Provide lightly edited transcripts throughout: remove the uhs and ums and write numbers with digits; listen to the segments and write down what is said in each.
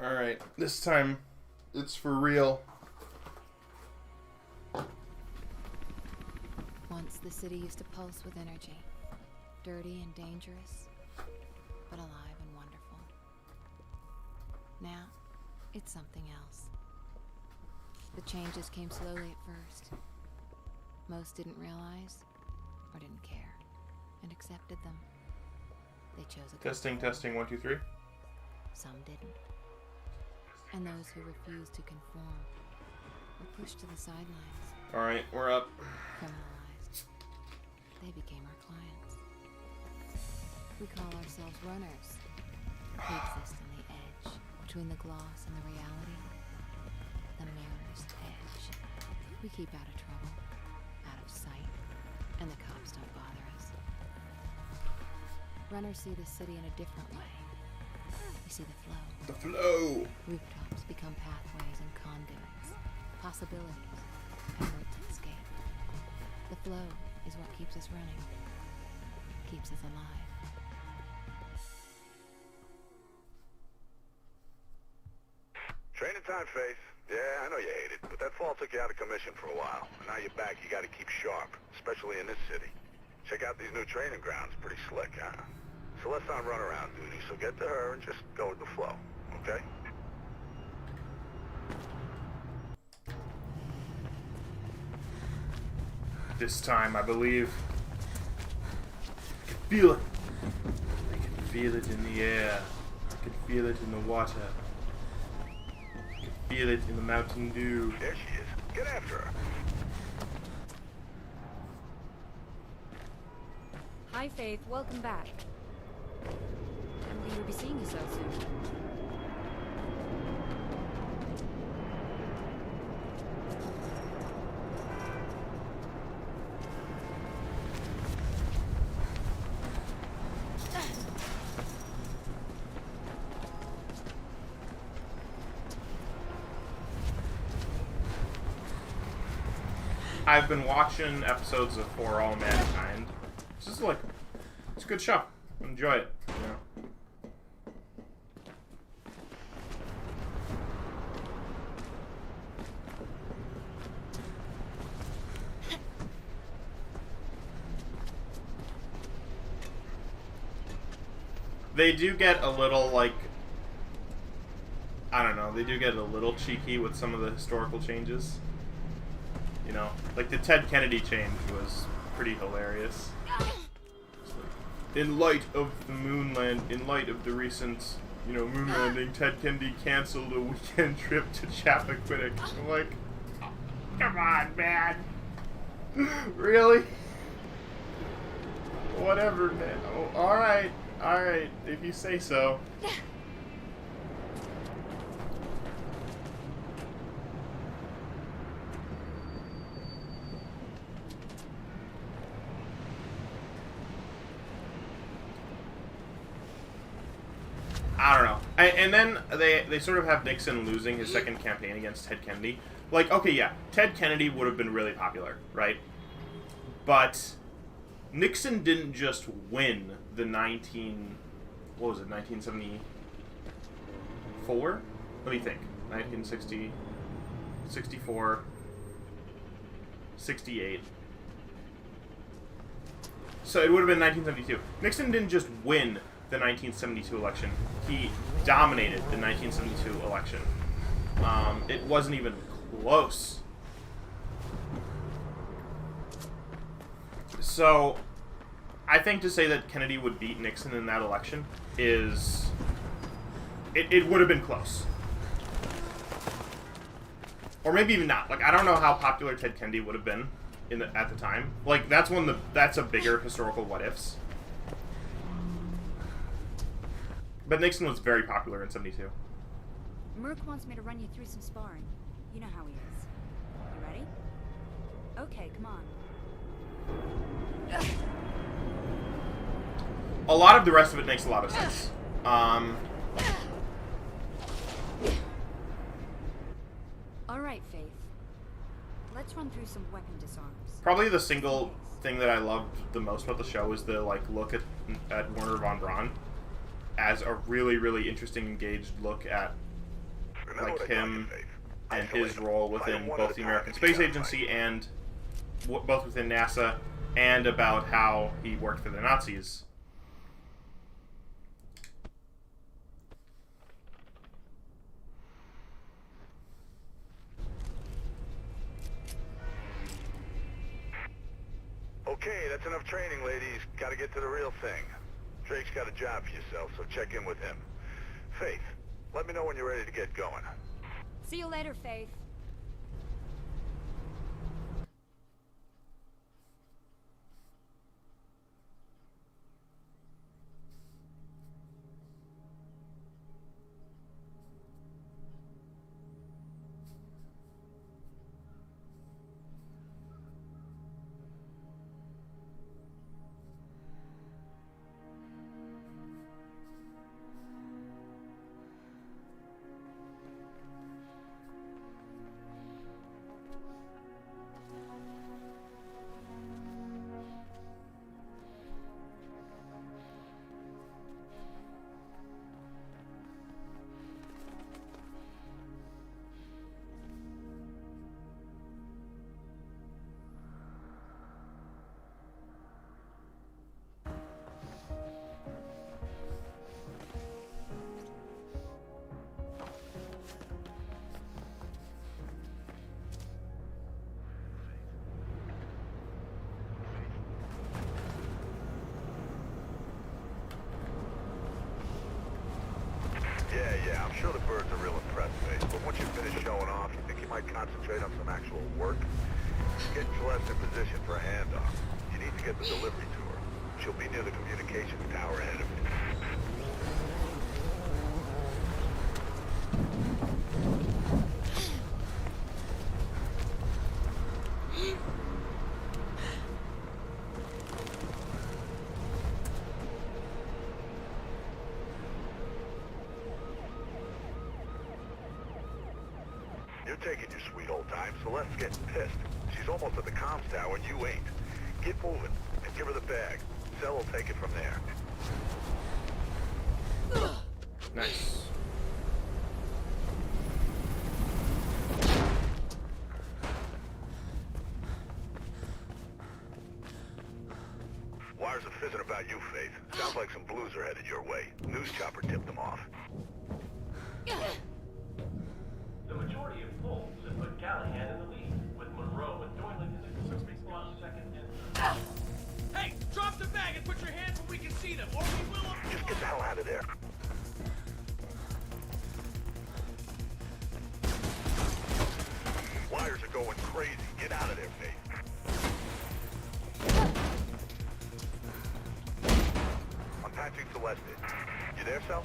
Alright, this time it's for real. Once the city used to pulse with energy. Dirty and dangerous, but alive and wonderful. Now, it's something else. The changes came slowly at first. Most didn't realize, or didn't care, and accepted them. They chose a Testing, 1, 2, 3. Some didn't. And those who refused to conform were pushed to the sidelines. Alright, we're up. Criminalized. They became our clients. We call ourselves runners. We exist on the edge, between the gloss and the reality. The mirror's edge. We keep out of trouble, out of sight, and the cops don't bother us. Runners see the city in a different way. We see the flow. The flow! Rooftops become pathways and conduits, possibilities, and routes of escape. The flow is what keeps us running, keeps us alive. Training time, Faith. Yeah, I know you hate it, but that fall took you out of commission for a while. And now you're back, you gotta keep sharp, especially in this city. Check out these new training grounds, pretty slick, huh? Celeste's on runaround duty, so get to her and just go with the flow, okay? This time, I believe. I can feel it. I can feel it in the air. I can feel it in the water. I can feel it in the Mountain Dew. There she is. Get after her. Hi, Faith. Welcome back. I'm going to be seeing you so soon. I've been watching episodes of For All Mankind. It's just like, it's a good show. Enjoy it. You know? They do get a little, like, I don't know, they do get a little cheeky with some of the historical changes. You know, like the Ted Kennedy change was pretty hilarious. In light of the moon in light of the recent, you know, moon landing, Ted Kennedy canceled a weekend trip to Chappaquiddick. I'm like, oh, come on, man. Really? Whatever, man. Oh, alright, if you say so. I don't know. And then they sort of have Nixon losing his second campaign against Ted Kennedy. Like, okay, yeah, Ted Kennedy would have been really popular, right? But Nixon didn't just win the 1974? Let me think. 1960, 64, 68. So it would have been 1972. Nixon didn't just win the 1972 election. He dominated the 1972 election. It wasn't even close. So, I think to say that Kennedy would beat Nixon in that election is... It would have been close. Or maybe even not. Like, I don't know how popular Ted Kennedy would have been at the time. Like, that's a bigger historical what-ifs. But Nixon was very popular in 72. Merc wants me to run you through some sparring. You know how he is. You ready? Okay, come on. a lot of the rest of it makes a lot of sense. All right, Faith. Let's run through some weapon disarms. Probably the single thing that I loved the most about the show is the look at Werner von Braun as a really, really interesting, engaged look at him and his role within both the American Space Agency and both within NASA, and about how he worked for the Nazis. Okay, that's enough training, ladies. Gotta get to the real thing. Drake's got a job for yourself, so check in with him. Faith, let me know when you're ready to get going. See you later, Faith. Yeah, I'm sure the birds are real impressed, Faith. But once you finish showing off, you think you might concentrate on some actual work? Get Celeste in position for a handoff. You need to get the delivery to her. She'll be near the communications tower ahead of you. You're taking your sweet old time. Celeste's getting pissed. She's almost at the comms tower and you ain't. Get moving and give her the bag. Cell will take it from there. Nice. Wires are fizzing about you, Faith. Sounds like some blues are headed your way. News chopper tipped them off. The majority of polls have put Callahan in the lead, with Monroe and Doylan in the close second and... Hey, drop the bag and put your hands where we can see them, or we will... Just get the hell out of there. Wires are going crazy. Get out of there, Faith. I'm patching Celeste in. You there, Cell?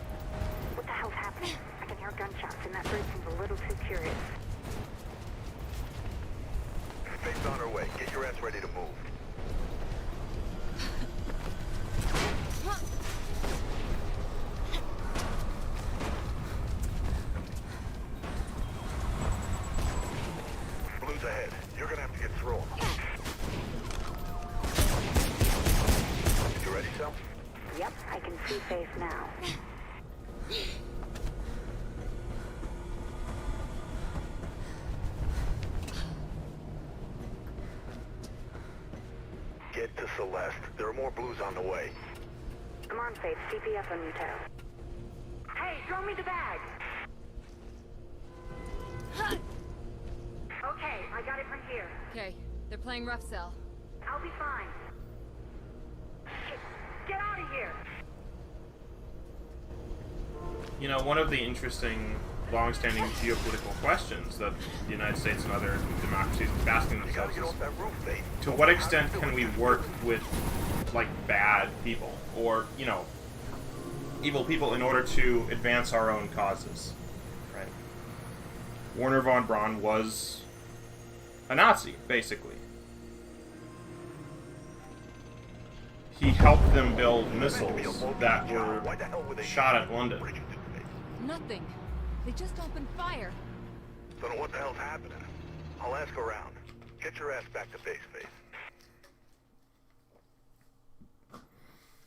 What the hell's happening? I can hear gunshots and that bird seems a little too curious. Faith's on her way. Get your ass ready to move. Blue's ahead. You're gonna have to get through them. You ready, Cell? Yep, I can see Faith now. Get to Celeste. There are more blues on the way. Come on, Faith, CPF on your tail. Hey, throw me the bag! Okay, I got it from here. Okay, they're playing rough cell. I'll be fine. Shit, get out of here! You know, one of the interesting, long-standing geopolitical questions that the United States and other democracies are asking You gotta themselves get is, off that roof, Faith. to what extent can we work with, bad people, or, evil people in order to advance our own causes, right? Werner von Braun was a Nazi, basically. he helped them build missiles that were Why the hell were they shot at London. breaking into space? Nothing. They just opened fire. Don't know what the hell's happening. I'll ask around. Get your ass back to base, Faith.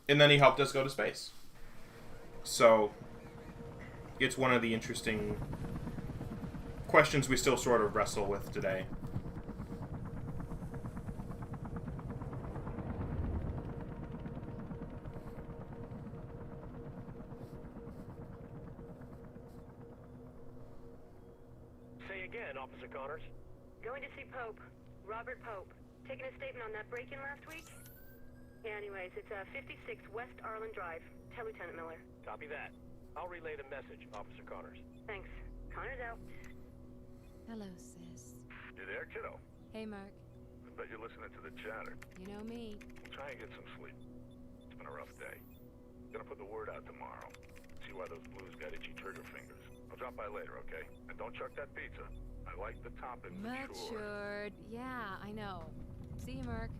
And then he helped us go to space. So, it's one of the interesting questions we still sort of wrestle with today. Say again, Officer Connors. Going to see Pope. Robert Pope. Taking a statement on that break-in last week? Yeah, anyways, it's 56 West Arlen Drive. Tell Lieutenant Miller. Copy that. I'll relay the message, Officer Connors. Thanks. Connor's out. Hello, sis. You there, kiddo? Hey, Mark. I bet you're listening to the chatter. You know me. Try and get some sleep. It's been a rough day. Gonna put the word out tomorrow. See why those blues got itchy trigger fingers. I'll drop by later, okay? And don't chuck that pizza. I like the toppings matured. Matured. Yeah, I know. See you, Mark.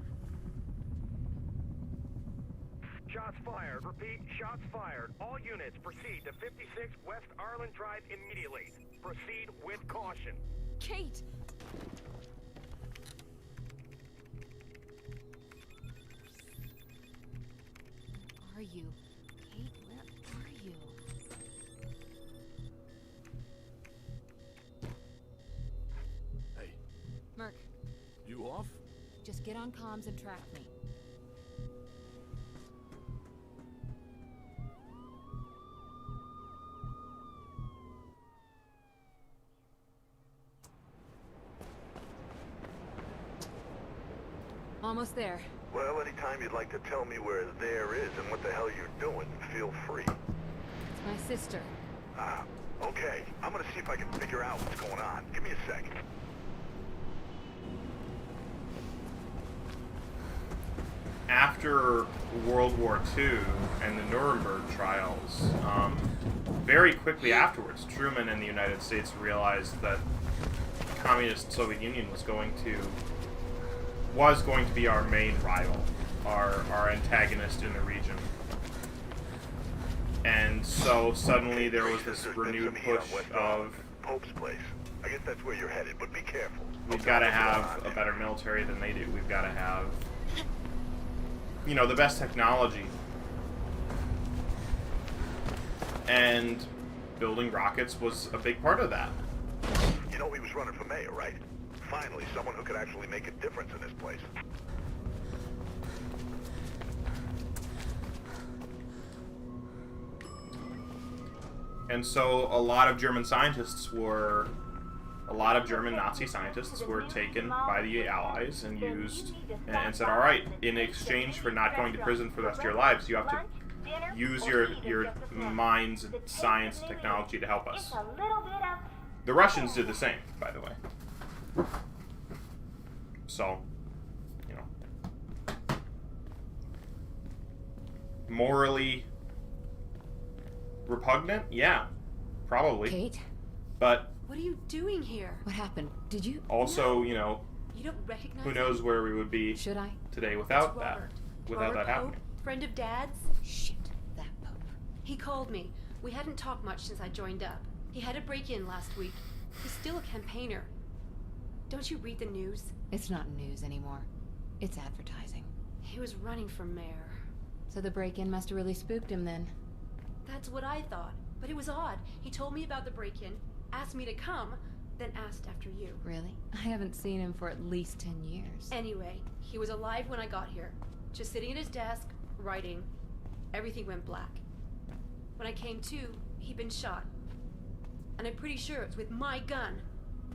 Shots fired. Repeat, shots fired. All units proceed to 56 West Arlen Drive immediately. Proceed with caution. Kate! Where are you? Kate, where are you? Hey, Mark, you off? just get on comms and track me. Almost there. Well, anytime you'd like to tell me where there is and what the hell you're doing, feel free. It's my sister. Ah, okay. I'm gonna see if I can figure out what's going on. Give me a sec. After World War II and the Nuremberg trials, very quickly afterwards, Truman and the United States realized that the communist Soviet Union was going to be our main rival, our antagonist in the region. And so suddenly there was this There's been renewed some heat on push West of Arlen. Pope's place. I guess that's where you're headed, but be careful. we've got to have a better military than they do. We've got to have, you know, the best technology. And building rockets was a big part of that. You know he was running for mayor, right? Finally, someone who could actually make a difference in this place. And so a lot of German Nazi scientists were taken by the Allies and used and said, all right, in exchange for not going to prison for the rest of your lives, you have to use your minds and science and technology to help us. The Russians did the same, by the way. So, you know, morally repugnant? Yeah, probably. Kate? But What are you doing here? What happened? Did you? also, you know, You don't recognize who him? knows where we would be Should I? today It's without that. Robert. Without Robert that happening. Pope, friend of Dad's. Shit, that Pope. He called me. We hadn't talked much since I joined up. He had a break-in last week. He's still a campaigner. Don't you read the news? It's not news anymore. It's advertising. He was running for mayor. So the break-in must have really spooked him then. That's what I thought. But it was odd. He told me about the break-in, asked me to come, then asked after you. Really? I haven't seen him for at least 10 years. Anyway, he was alive when I got here. Just sitting at his desk, writing. Everything went black. When I came to, he'd been shot. And I'm pretty sure it was with my gun.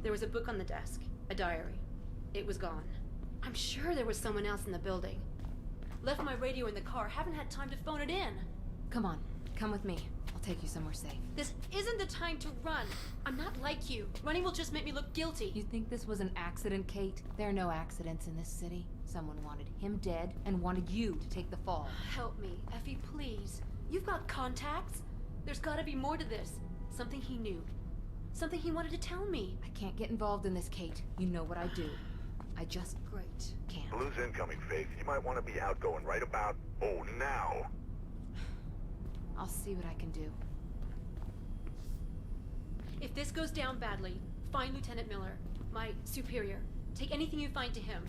There was a book on the desk, a diary. It was gone. I'm sure there was someone else in the building. Left my radio in the car, haven't had time to phone it in. Come on, come with me. I'll take you somewhere safe. This isn't the time to run. I'm not like you. Running will just make me look guilty. You think this was an accident, Kate? There are no accidents in this city. Someone wanted him dead and wanted you to take the fall. Help me, Effie, please. You've got contacts. There's gotta be more to this. Something he knew. Something he wanted to tell me. I can't get involved in this, Kate. You know what I do. I just Great. can't. Blue's incoming, Faith. You might want to be outgoing right about, now. I'll see what I can do. If this goes down badly, find Lieutenant Miller, my superior. Take anything you find to him.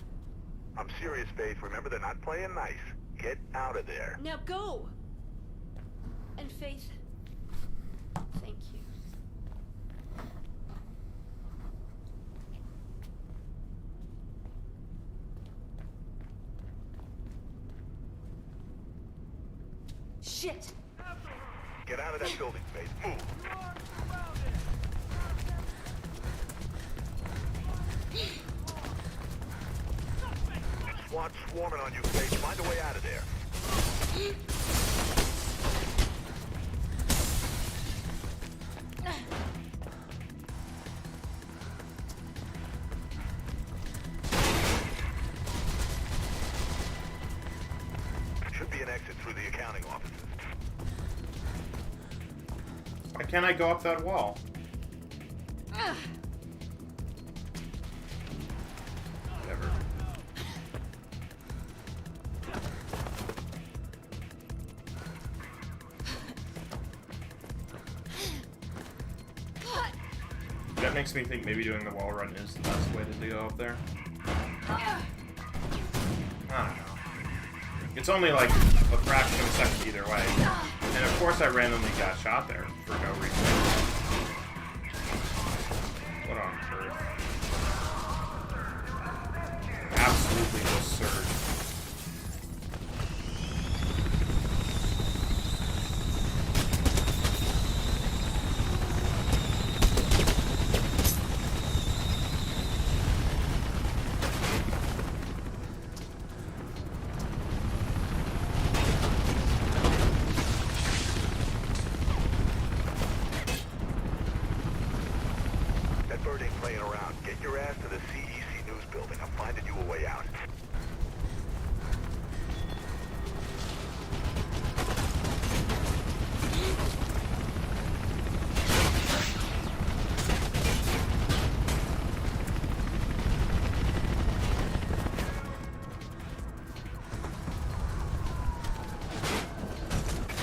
I'm serious, Faith. Remember, they're not playing nice. Get out of there. Now go! And Faith, thank you. Shit! Get out of that building, Faith. Move. SWAT swarming on you, Faith. Find a way out of there. Should be an exit through the accounting offices. Why can't I go up that wall? Whatever. That makes me think maybe doing the wall run is the best way to go up there. I don't know. It's only like a fraction of a second either way. And of course I randomly got shot there for no reason. What on earth? Absolutely just surged. That bird ain't playing around. Get your ass to the CEC News building. I'm finding you a way out.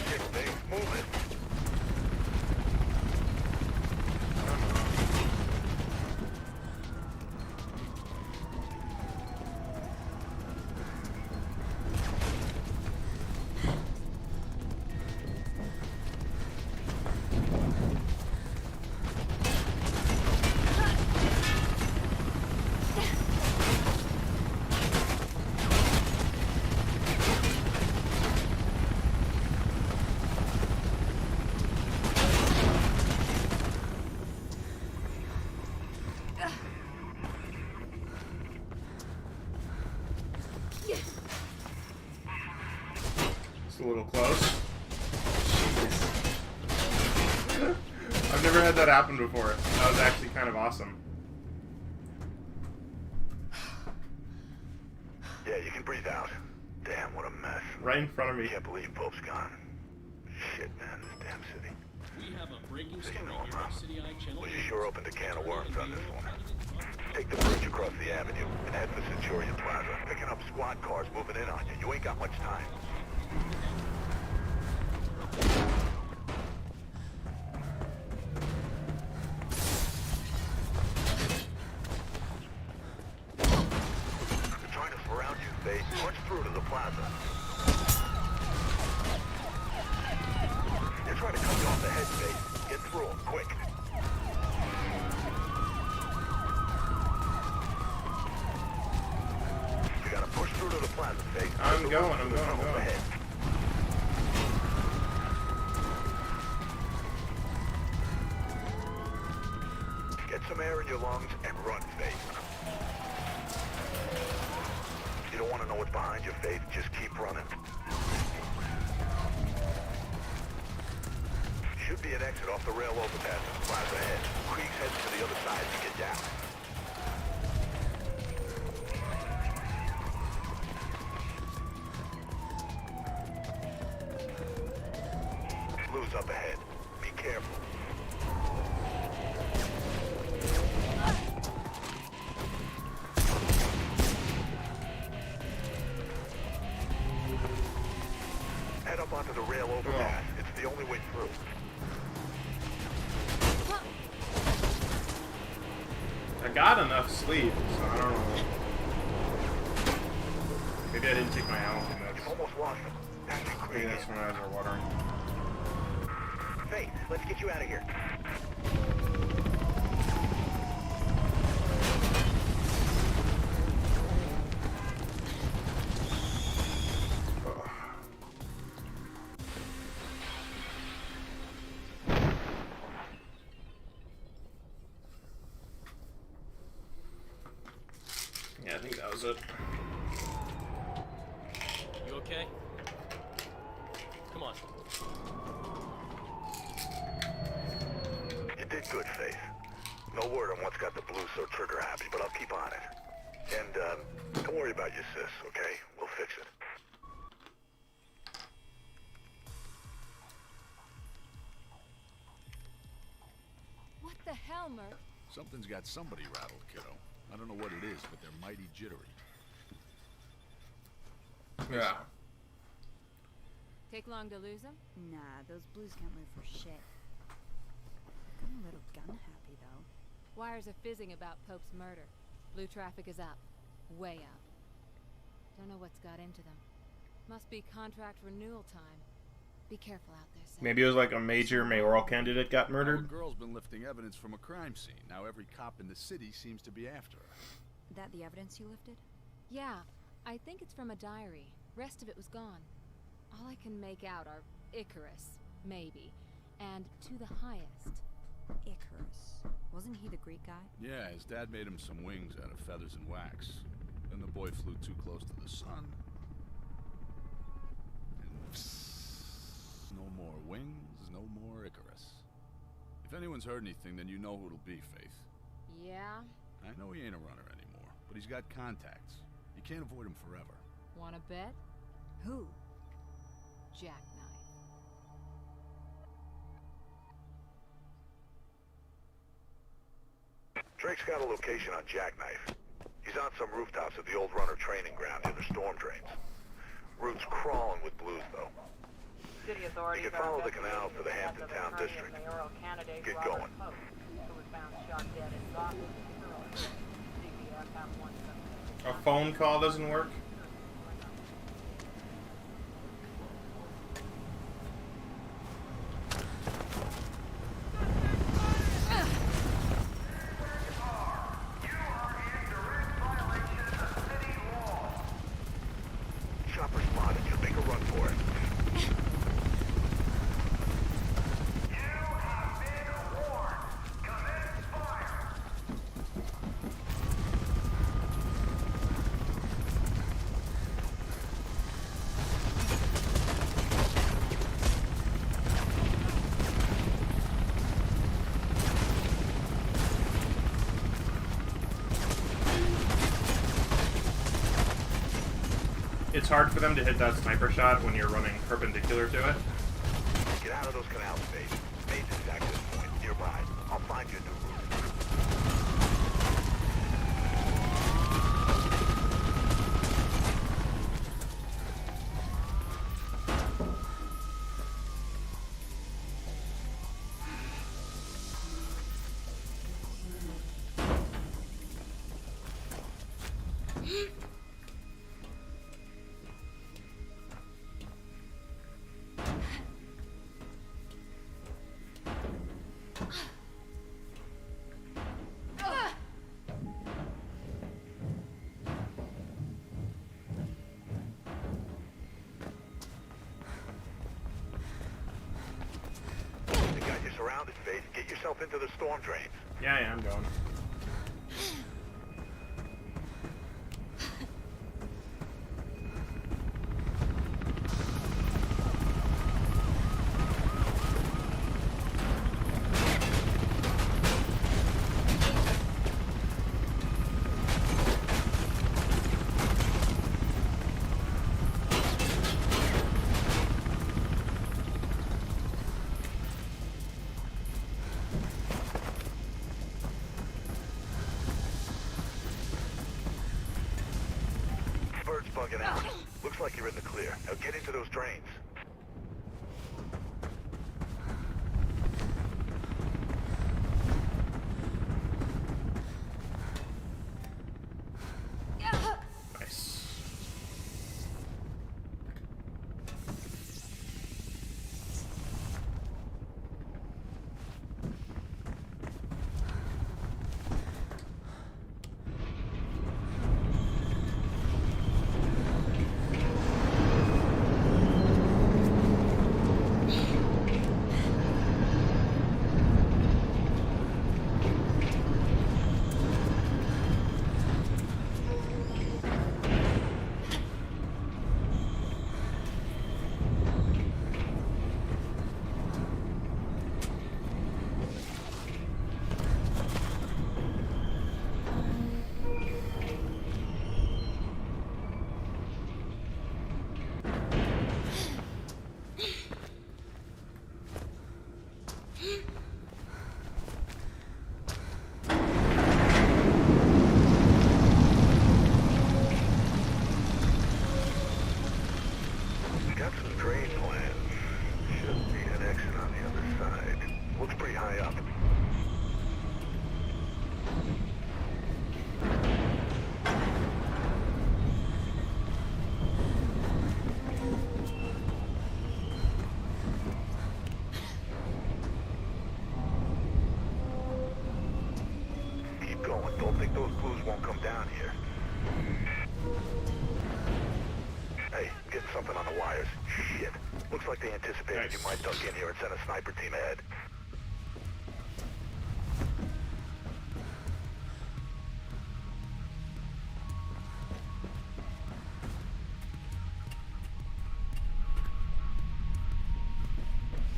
Shit, Faith, move it. It's a little close. I've never had that happen before. That was actually kind of awesome. Yeah, you can breathe out. Damn, what a mess. Right in front of me. Can't believe Pope's gone. Shit, man, this damn city. We have a breaking So story you know, here on City Eye Channel. Well, you sure opened a can of worms on this one. Take the bridge across the avenue and head for Centurion Plaza. Picking up squad cars moving in on you. You ain't got much time. They're trying to surround you, Faith. Punch through to the plaza. They're trying to cut you off the head, Faith. Get through them, quick. You gotta push through to the plaza, Faith. I'm going, I'm going, I'm Tunnel going. ahead. Get some air in your lungs and run, Faith. You don't want to know what's behind you, Faith. Just keep running. Should be an exit off the rail overpass in the plaza ahead. Creek's heading to the other side to get down. Blue's up ahead. Be careful. head up onto the rail overpass. It's the only way through. I got enough sleep, so I don't know. Maybe I didn't take my ammo from You've this. almost lost them. That's Maybe that's when my eyes are watering. Faith, let's get you out of here. Yeah, I think that was it. You okay? Come on. You did good, Faith. No word on what's got the Blues so trigger happy, but I'll keep on it. And, don't worry about your sis, okay? We'll fix it. What the hell, Murph? Something's got somebody rattled, kiddo. I don't know what it is, but they're mighty jittery. Yeah. Take long to lose him? Nah, those Blues can't move for shit. I'm a little gun happy, though. Wires are fizzing about Pope's murder. Blue traffic is up. Way up. Don't know what's got into them. Must be contract renewal time. Be careful out there, Sam. Maybe it was like a major mayoral candidate got Our murdered. girl's been lifting evidence from a crime scene. Now every cop in the city seems to be after her. That the evidence you lifted? Yeah, I think it's from a diary. Rest of it was gone. All I can make out are Icarus, maybe, and to the highest. Icarus. Wasn't he the Greek guy? Yeah, his dad made him some wings out of feathers and wax. Then the boy flew too close to the sun. And psst, no more wings, no more Icarus. If anyone's heard anything, then you know who it'll be, Faith. Yeah? I know he ain't a runner anymore, but he's got contacts. You can't avoid him forever. Wanna bet? Who? Jackknife. Drake's got a location on Jackknife. He's on some rooftops at the old runner training ground near the storm drains. Route's crawling with Blues, though. City authorities You can follow the canal to the Hampton Town District. Get going. A phone call doesn't work? Chopper's spotted you. Make a run for it. It's hard for them to hit that sniper shot when you're running perpendicular to it. Get out of those canals, Faith. Mason's access point nearby. I'll find you a new route. They got you surrounded, Faith. Get yourself into the storm drains. Yeah, I'm going. Bird's bugging out. Looks like you're in the clear. Now get into those drains. Got some drain plans. Should be an exit on the other side. Looks pretty high up. Keep going. Don't think those clues won't come down here. Hey, I'm getting something on the wires. Shit. Looks like they anticipated you might duck in here and send a sniper team ahead.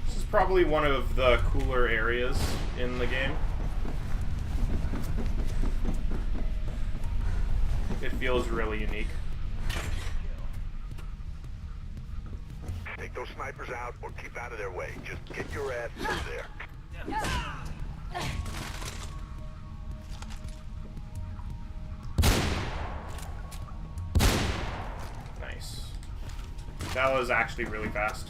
This is probably one of the cooler areas in the game. It feels really unique. Take those snipers out or keep out of their way. Just get your ass through there. Nice. That was actually really fast.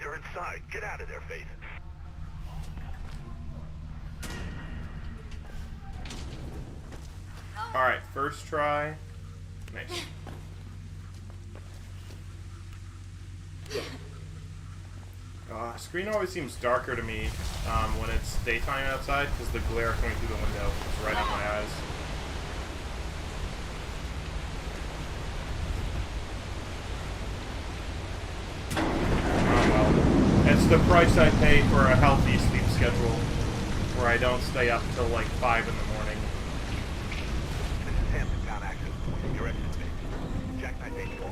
You're inside. Get out of there, Faith. Alright, first try. Nice. Screen always seems darker to me when it's daytime outside because the glare coming through the window is right on my eyes. Oh well. It's the price I pay for a healthy sleep schedule where I don't stay up till like 5 in the morning. This is Hampton Town access point. Your exit station. Jackknife 84.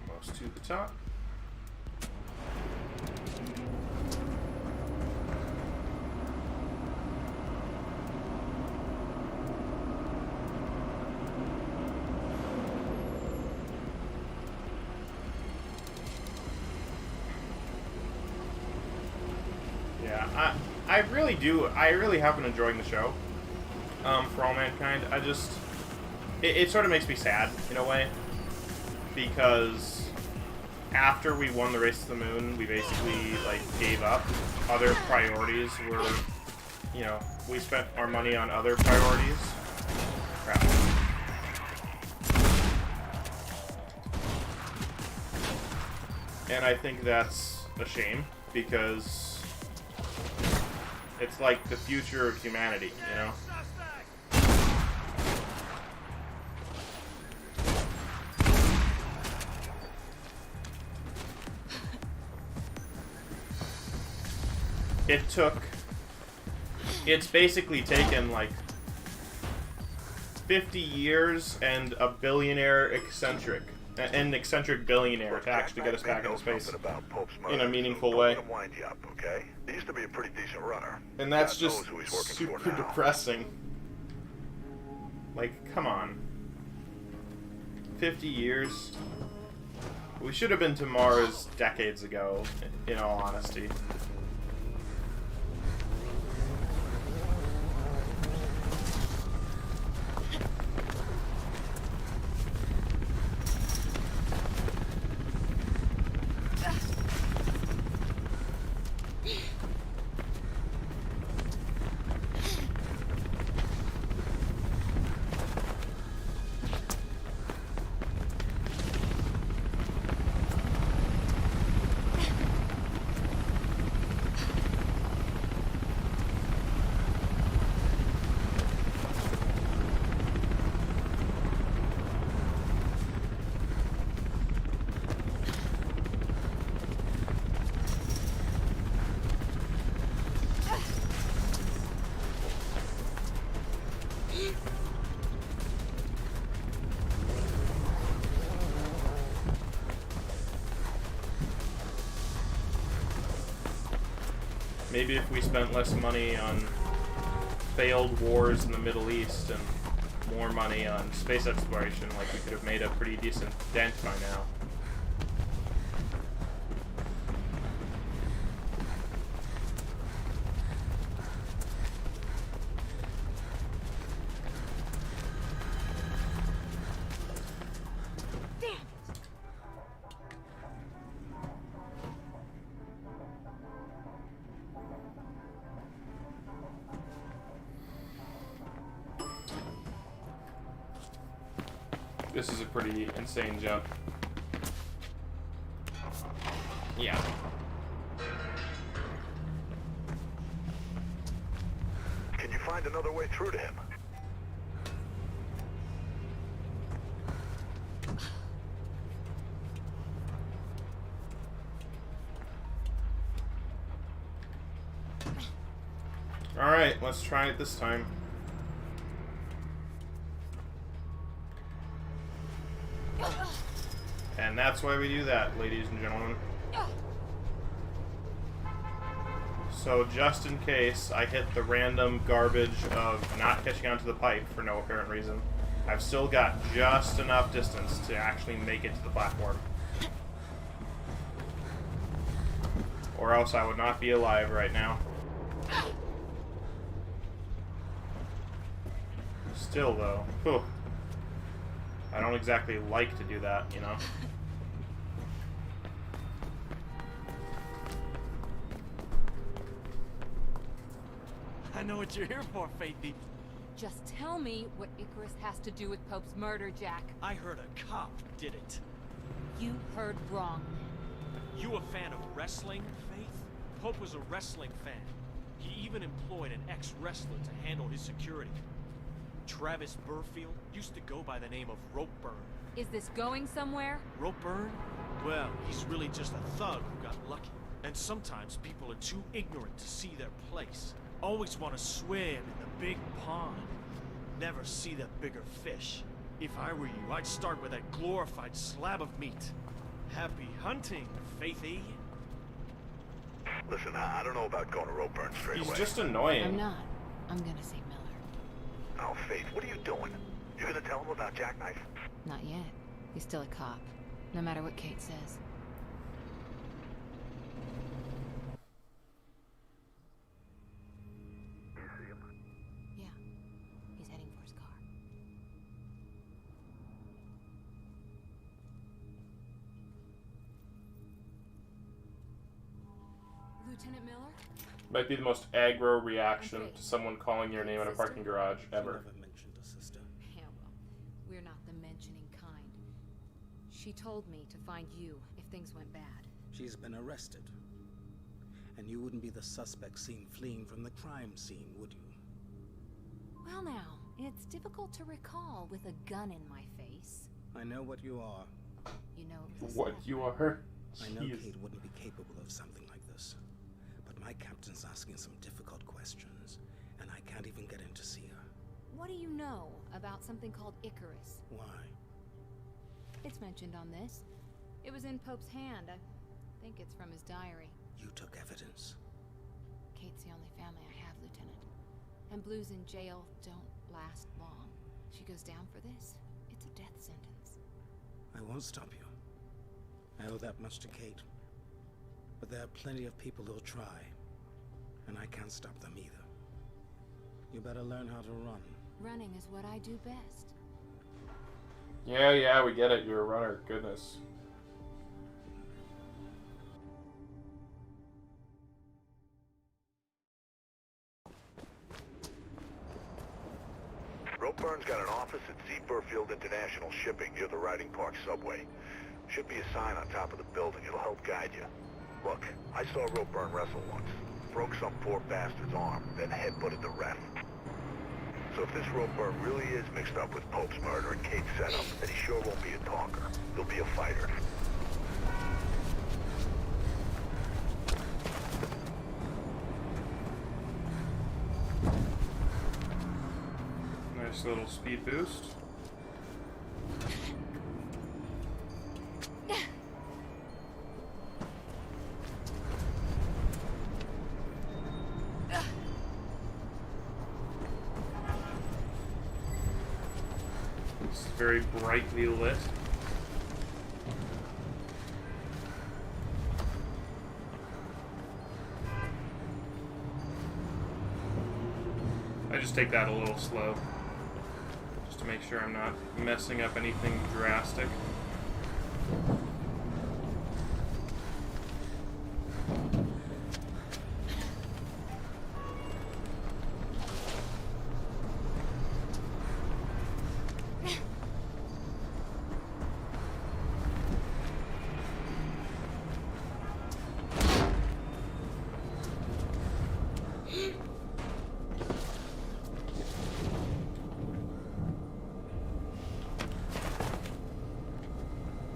Almost to the top. Yeah, I really have been enjoying the show. For All Mankind, it sort of makes me sad in a way, because after we won the Race to the Moon, we basically like gave up. Other priorities were, you know, we spent our money on other priorities. Crap. And I think that's a shame, because it's like the future of humanity, you know? It took it's basically taken like 50 years and a billionaire eccentric, an eccentric billionaire to actually get us back into space in a meaningful way. Wind you up, okay? He used to be a pretty decent runner. And that's God just knows who he's working super for now. depressing. Like, come on. 50 years? We should have been to Mars decades ago, in all honesty. Maybe if we spent less money on failed wars in the Middle East and more money on space exploration, like we could have made a pretty decent dent by now. This is a pretty insane jump. Yeah. Can you find another way through to him? Alright, let's try it this time. And that's why we do that, ladies and gentlemen. So just in case I hit the random garbage of not catching onto the pipe for no apparent reason, I've still got just enough distance to actually make it to the platform. Or else I would not be alive right now. Still though, whew. I don't exactly like to do that, you know? I know what you're here for, Faithy. Just tell me what Icarus has to do with Pope's murder, Jack. I heard a cop did it. You heard wrong. You a fan of wrestling, Faith? Pope was a wrestling fan. He even employed an ex-wrestler to handle his security. Travis Burfield used to go by the name of Ropeburn. Is this going somewhere? Ropeburn? Well, he's really just a thug who got lucky. And sometimes people are too ignorant to see their place. Always want to swim in the big pond. Never see the bigger fish. If I were you, I'd start with that glorified slab of meat. Happy hunting, Faithy. Listen, I don't know about going to Ropeburn straight away. He's just annoying. I'm not. I'm gonna see Miller. Oh, Faith, what are you doing? You gonna tell him about Jackknife? Not yet. He's still a cop, no matter what Kate says. You see him? Yeah. He's heading for his car. Lieutenant Miller? Might be the most aggro reaction to someone calling your name in a parking garage ever. Yeah, well, we're not the mentioning kind. She told me to find you if things went bad. She's been arrested. And you wouldn't be the suspect seen fleeing from the crime scene, would you? Well now, it's difficult to recall with a gun in my face. I know what you are. You know it was a What setup. you are? I know Jeez. Kate wouldn't be capable of something like this. But my captain's asking some difficult questions. what do you know about something called Icarus? Why? It's mentioned on this. It was in Pope's hand. I think it's from his diary. You took evidence. Kate's the only family I have, Lieutenant. And Blues in jail don't last long. She goes down for this, it's a death sentence. I won't stop you. I owe that much to Kate. But there are plenty of people who'll try. And I can't stop them either. You better learn how to run. Running is what I do best. Yeah, we get it. You're a runner. Goodness. Ropeburn's got an office at Z. Burfield International Shipping near the Riding Park subway. Should be a sign on top of the building. It'll help guide you. Look, I saw Ropeburn wrestle once. Broke some poor bastard's arm, then headbutted the ref. So if this Ropeburn really is mixed up with Pope's murder and Kate's setup, then he sure won't be a talker. He'll be a fighter. Nice little speed boost. It's very brightly lit. I just take that a little slow, just to make sure I'm not messing up anything drastic.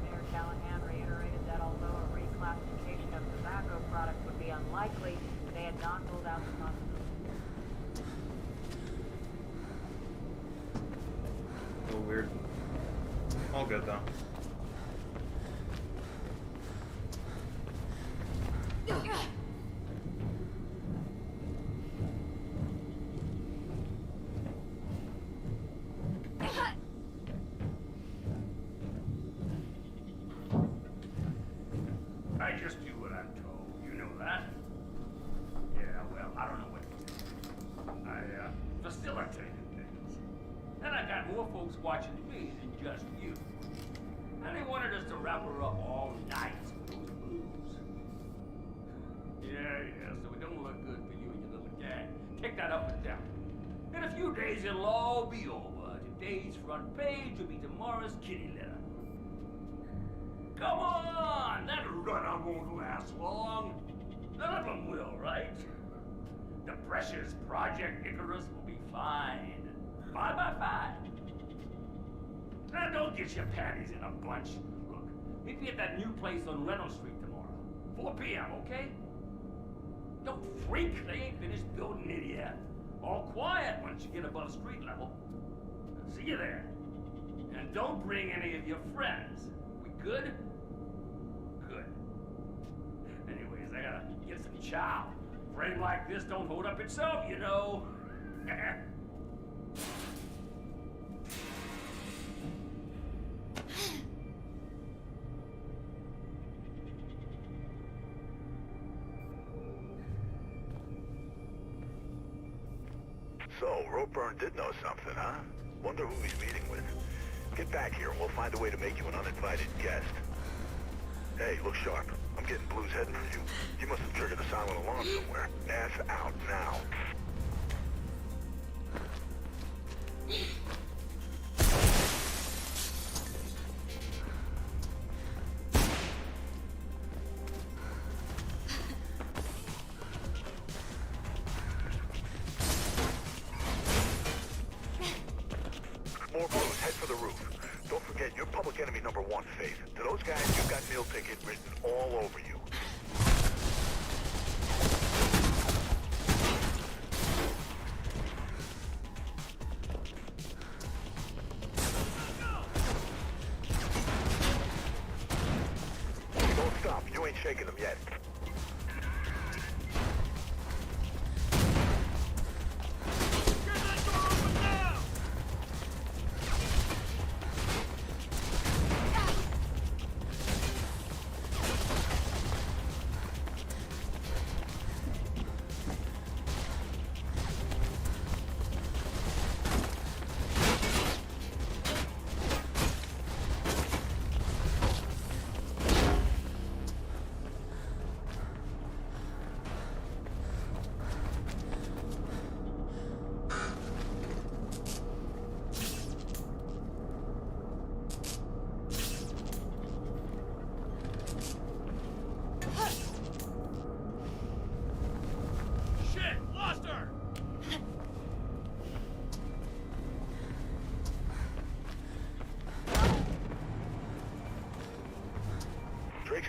Mayor Callahan reiterated that although a reclassification of tobacco products would be unlikely, they had not ruled out the possibility. A little weird. All good though. I just do what I'm told. You know that? Yeah, well, I don't know what to do. I facilitated things. And I got more folks watching me than just you. And they wanted us to wrap her up all night with those blues. Yeah, so it don't look good for you and your little gang. Take that up and down. In a few days, it'll all be over. Today's front page will be tomorrow's kitty litter. Come on! That run-up won't last long. None of them will, right? The precious Project Icarus will be fine. 5 by 5. Now don't get your panties in a bunch. Look, meet me at that new place on Reynolds Street tomorrow. 4 p.m., okay? Don't freak, they ain't finished building it yet. All quiet once you get above street level. See you there. And don't bring any of your friends. We good? Good. Anyways, I gotta get some chow. A frame like this don't hold up itself, you know. So, Ropeburn did know something, huh? Wonder who he's meeting with. Get back here and we'll find a way to make you an uninvited guest. Hey, look sharp. I'm getting Blues heading for you. You must have triggered a silent alarm somewhere. Ass out now. More Blues, head for the roof. Don't forget, you're public enemy number 1, Faith. To those guys, you've got meal ticket written all over you.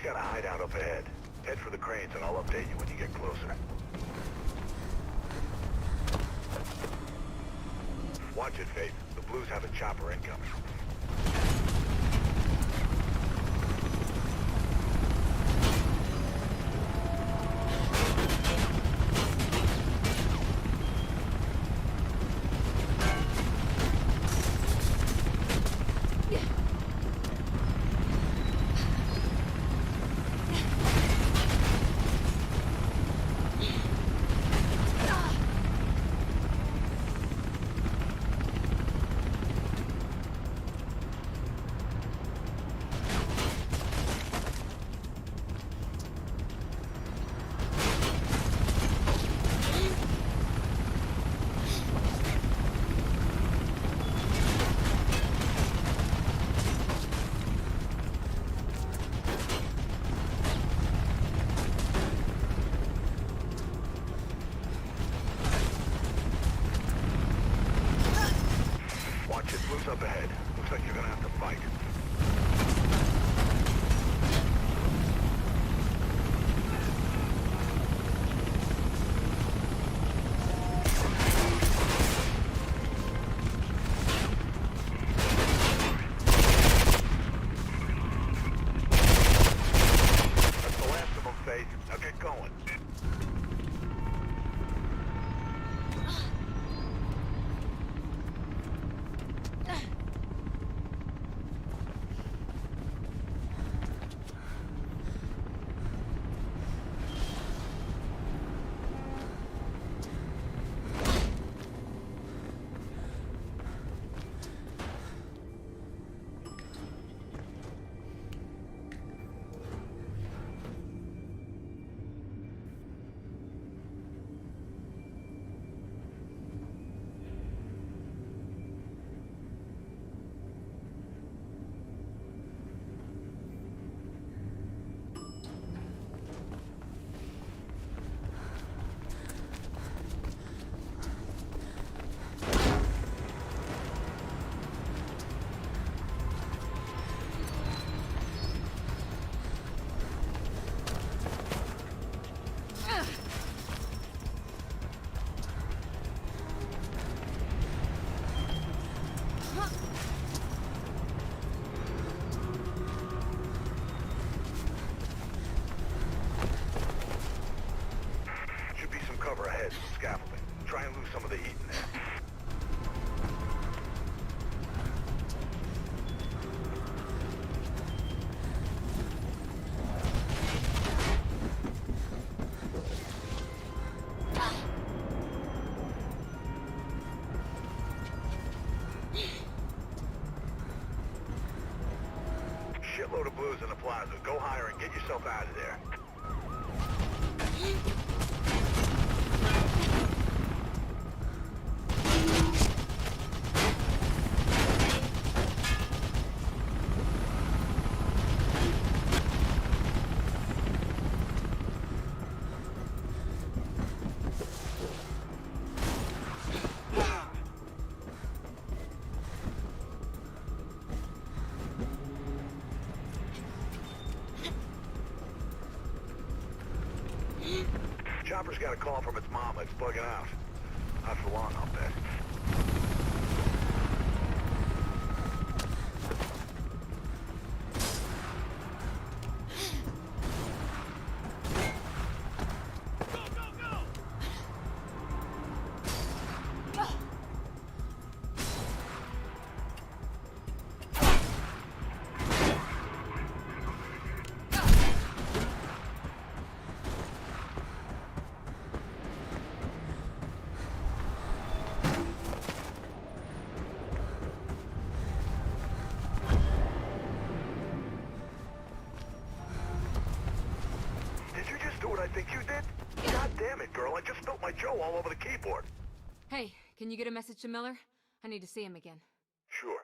got a hideout up ahead. Head for the cranes and I'll update you when you get closer. Watch it, Faith. The Blues have a chopper incoming. Up ahead. Looks like you're gonna have to fight. That's the last of them, Faith. Now get going. Scaffolding. Try and lose some of the heat in there. Shitload of Blues in the plaza. Go higher and get yourself out of there. Chopper's got a call from its mama. It's bugging out. Not for long, I'll bet. I think you did? God damn it, girl. I just spilled my Joe all over the keyboard. Hey, can you get a message to Miller? I need to see him again. Sure.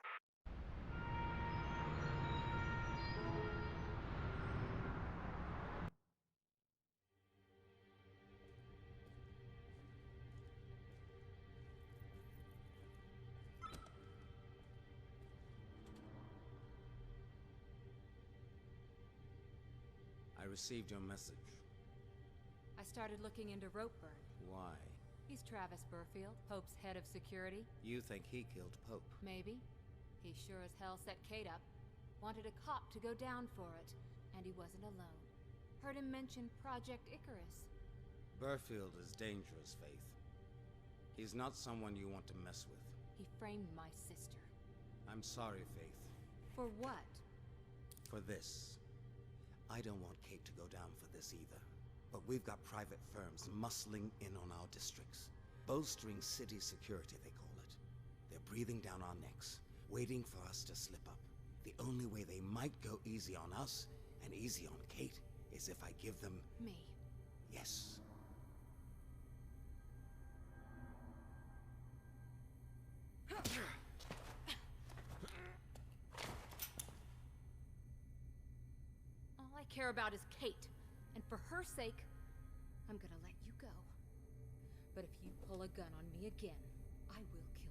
received your message. I started looking into Ropeburn. Why? He's Travis Burfield, Pope's head of security. You think he killed Pope? Maybe. He sure as hell set Kate up. Wanted a cop to go down for it. And he wasn't alone. Heard him mention Project Icarus. Burfield is dangerous, Faith. He's not someone you want to mess with. He framed my sister. I'm sorry, Faith. For what? For this. I don't want Kate to go down for this either. But we've got private firms muscling in on our districts. Bolstering city security, they call it. They're breathing down our necks, waiting for us to slip up. The only way they might go easy on us, and easy on Kate, is if I give them... Me. Yes. All I care about is Kate. And for her sake, I'm gonna let you go. But if you pull a gun on me again, I will kill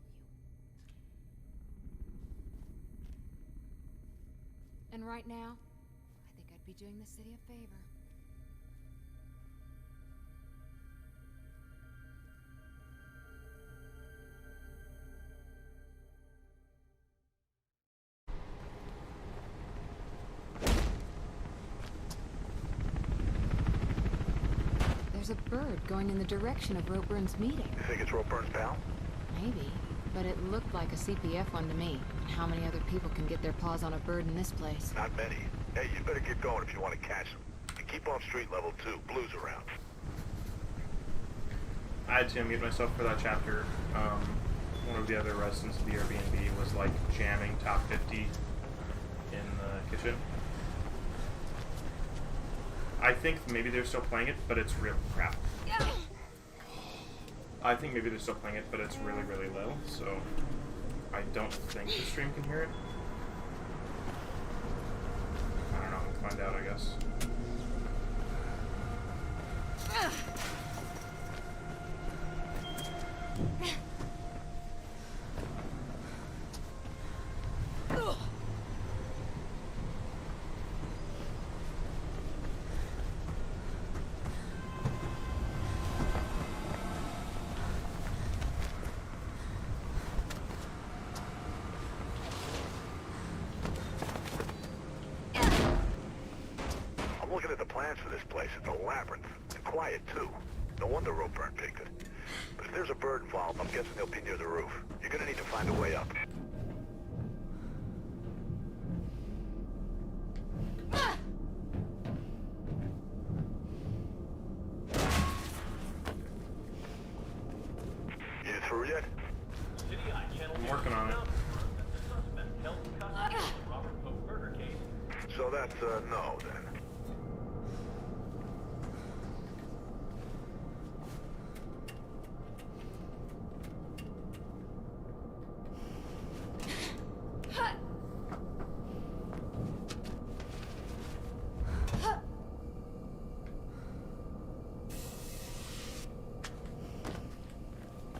you. And right now, I think I'd be doing the city a favor. There's a bird going in the direction of Ropeburn's meeting. You think it's Ropeburn's pal? Maybe, but it looked like a CPF one to me. And how many other people can get their paws on a bird in this place? Not many. Hey, you better get going if you want to catch them. And keep on street level, too. Blue's around. I had to unmute myself for that chapter. One of the other residents of the Airbnb was like jamming Top 50 in the kitchen. I think maybe they're still playing it, but it's real crap. I think maybe they're still playing it, but it's really, really low, so I don't think the stream can hear it. I don't know, we'll find out, I guess. Looking at the plans for this place, it's a labyrinth. And quiet, too. No wonder Ropeburn picked it. But if there's a bird involved, I'm guessing they'll be near the roof. You're gonna need to find a way up. You through yet? I'm working on it. So that's no, then.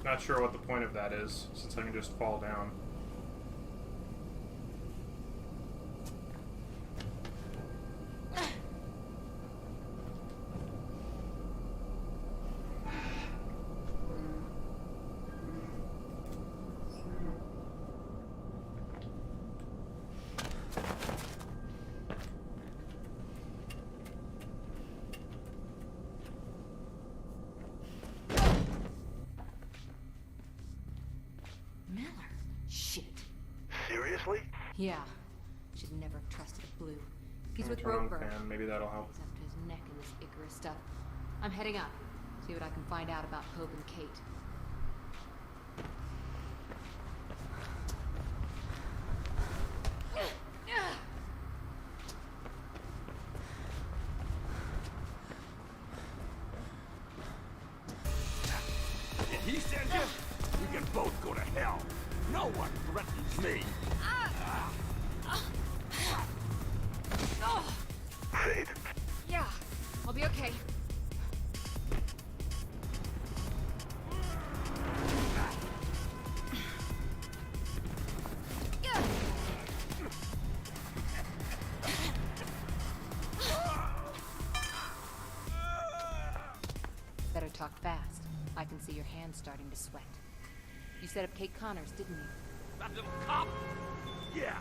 Not sure what the point of that is, since I can just fall down. Seriously? Yeah. Should never have trusted a Blue. He's with Turn on Ropeburn. fan, maybe that'll help. He's up to his neck in this Icarus stuff. I'm heading up. See what I can find out about Pope and Kate. Did he send you? You can both go to hell. No one threatens me. Faith? Yeah, I'll be okay. Talk fast. I can see your hands starting to sweat. You set up Kate Connors, didn't you? That little cop? Yeah.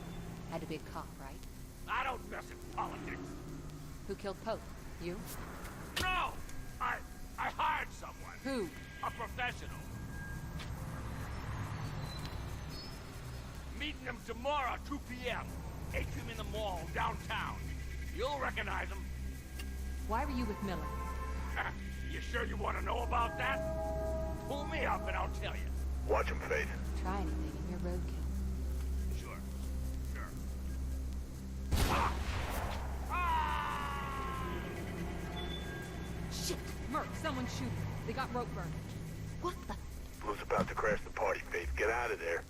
Had to be a cop, right? I don't mess in politics. Who killed Pope? You? No! I hired someone. Who? A professional. Meeting him tomorrow, 2 p.m. Atrium in the mall, downtown. You'll recognize him. Why were you with Miller? You sure you want to know about that? Pull me up and I'll tell you. Watch him, Faith. Try anything and you're roadkill. Sure. Sure. Shit! Merc, someone's shooting. They got rope burn. What the? Blue's about to crash the party, Faith. Get out of there.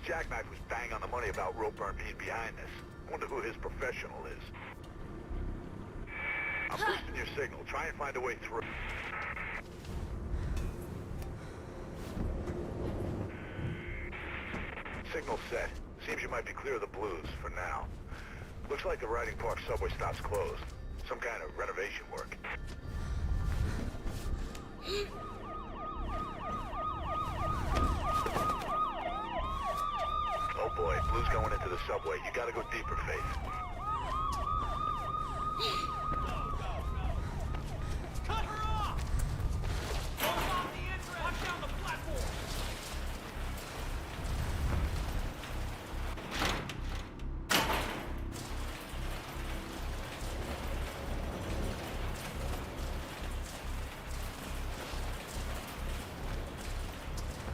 Jackknife was bang on the money about Ropeburn being behind this. Wonder who his professional is. I'm boosting your signal. Try and find a way through. Signal set. Seems you might be clear of the Blues for now. Looks like the Riding Park subway stop's closed. Some kind of renovation work. Oh boy, Blue's going into the subway. You gotta go deeper, Faith. Cut her off! Close off the entrance! Watch down the platform!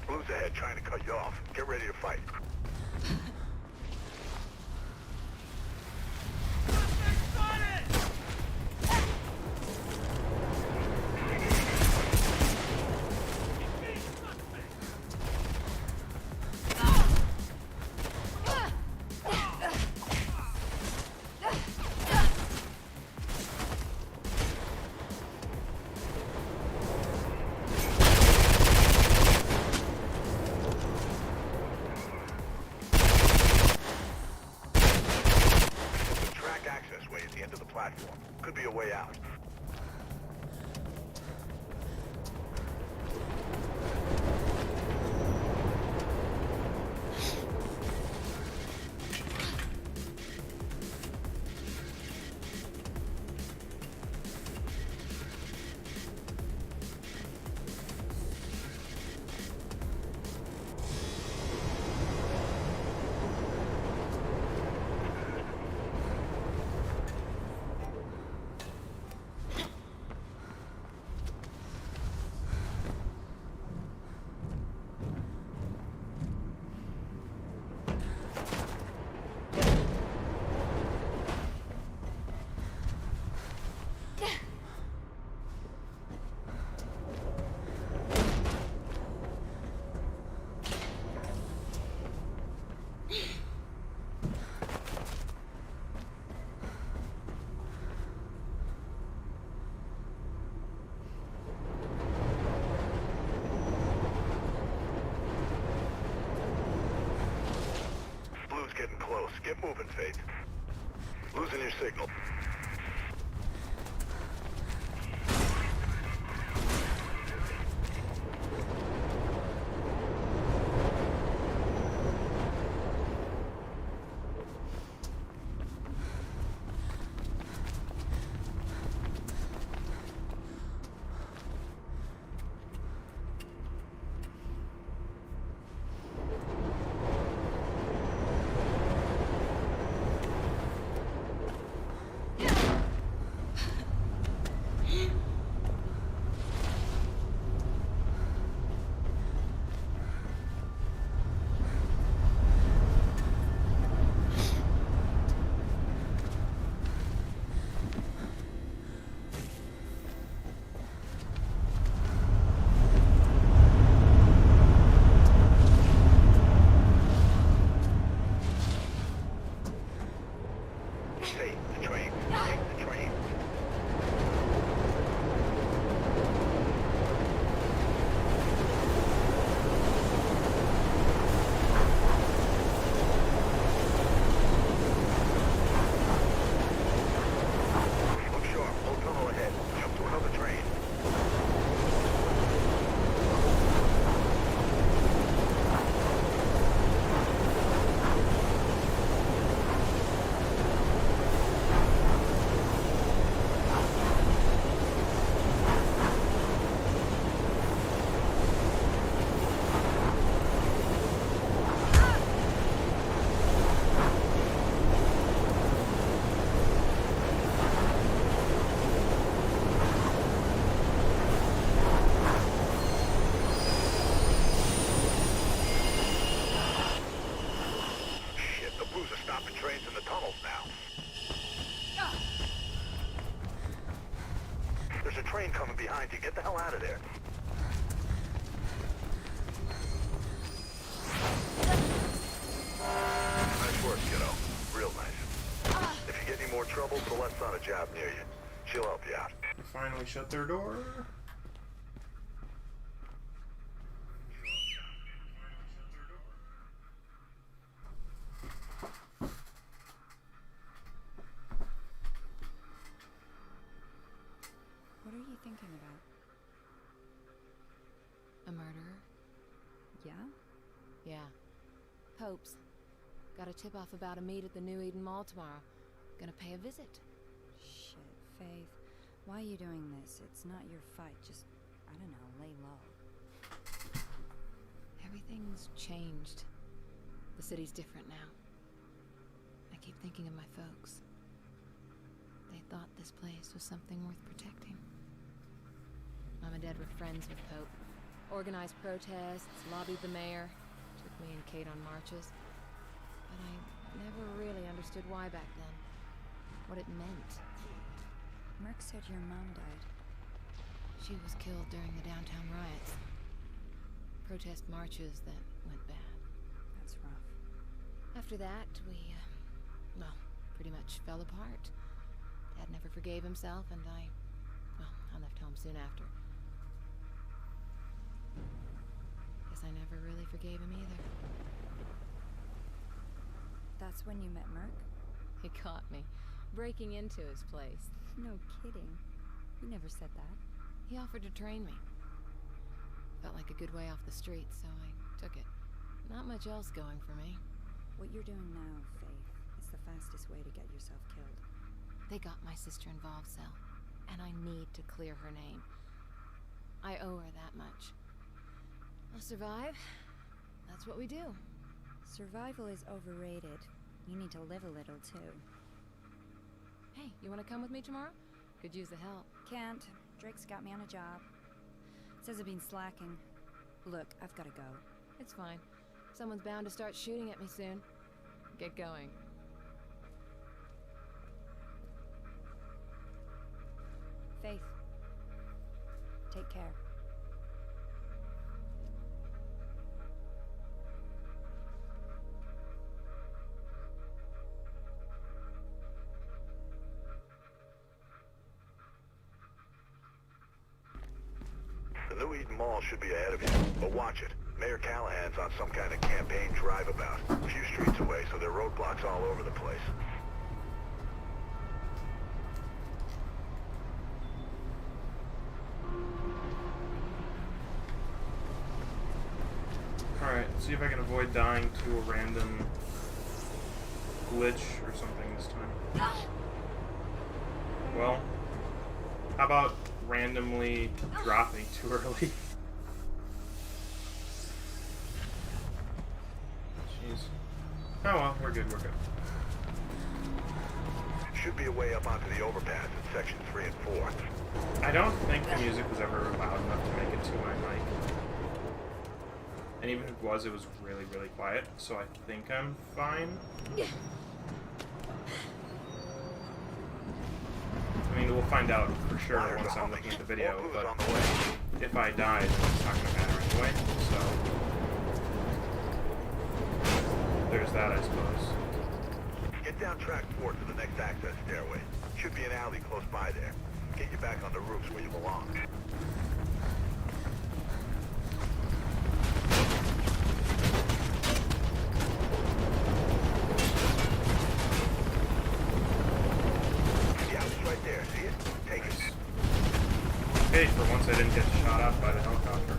Blue's ahead trying to cut you off. Get ready to fight. Could be a way out. Getting close. Get moving, Faith. Losing your signal. tunnels now. There's a train coming behind you. Get the hell out of there. Nice work, kiddo. Real nice. If you get any more trouble, Celeste's on a job near you. She'll help you out. They finally shut their door. What are you thinking about? A murderer? Yeah? Yeah. Pope's. Got a tip-off about a meet at the New Eden Mall tomorrow. Gonna pay a visit. Shit, Faith. Why are you doing this? It's not your fight. Just, I don't know, lay low. Everything's changed. The city's different now. I keep thinking of my folks. They thought this place was something worth protecting. Mom and Dad were friends with Pope. Organized protests, lobbied the mayor, took me and Kate on marches. But I never really understood why back then. What it meant. Merc said your mom died. She was killed during the downtown riots. Protest marches that went bad. That's rough. After that, we, well, pretty much fell apart. Dad never forgave himself, and I left home soon after. Guess I never really forgave him either. That's when you met Merc? He caught me, breaking into his place. No kidding. You never said that. He offered to train me. Felt like a good way off the street, so I took it. Not much else going for me. What you're doing now, Faith, is the fastest way to get yourself killed. They got my sister involved, Sel, and I need to clear her name. I owe her that much. I'll survive. That's what we do. Survival is overrated. You need to live a little, too. Hey, you want to come with me tomorrow? Could use the help. Can't. Drake's got me on a job. Says I've been slacking. Look, I've gotta go. It's fine. Someone's bound to start shooting at me soon. Get going. Faith. Take care. The New Eden Mall should be ahead of you, but watch it. Mayor Callahan's on some kind of campaign drive-about. A few streets away, so there are roadblocks all over the place. Alright, see if I can avoid dying to a random glitch or something this time. Well, how about randomly dropping too early? Jeez. Oh well, we're good, we're good. Should be a way up onto the overpass in section 3 and 4. I don't think the music was ever loud enough to make it to my mic. And even if it was really, really quiet, so I think I'm fine. I mean, we'll find out for sure once I'm looking at the video, but if I die, then it's not going to matter anyway, so there's that, I suppose. Get down track 4 to the next access stairway. Should be an alley close by there. Get you back on the roofs where you belong. Okay, for once I didn't get shot up by the helicopter.